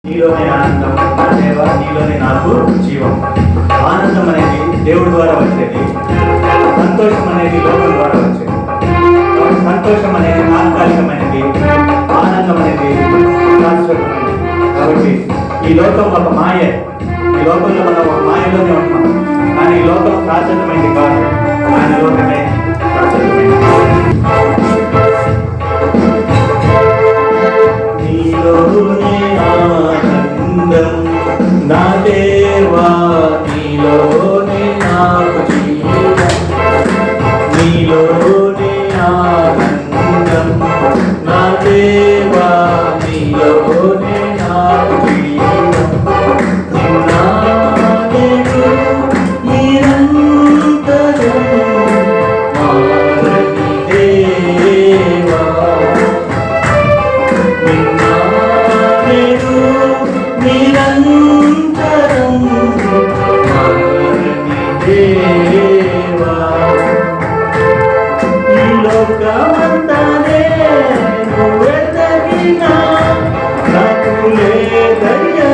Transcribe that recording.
నీలోనే ఆనందం, నా దేవ నీలోనే నాకు జీవం. ఆనందం అనేది దేవుడి ద్వారా వచ్చేది, సంతోషం అనేది లోకం ద్వారా వచ్చేది. సంతోషం అనేది తాత్కాలికమైనది, ఆనందం అనేది శాశ్వతమైనది. కాబట్టి ఈ లోకం ఒక మాయ, ఈ లోకంలో మనం ఒక మాయలోనే ఉన్నాం. కానీ ఈ లోకం శాశ్వతమైనది కాదు, ఆయన లోకమే శాశ్వతమైనది. నీలోనే ఆనందం నా దేవా, నీలోనే నాకు జీవం. నీలోనే ఆనందం నా దేవా, నీలోనే నాకు జీవం. నిన్నాడు నిరంతరం మారని దేవా. నిన్నాడు నిరంతరం మారని దేవా. ఈ లోకమంతానే నువ్వెతగినా నాకు లేదయ్యా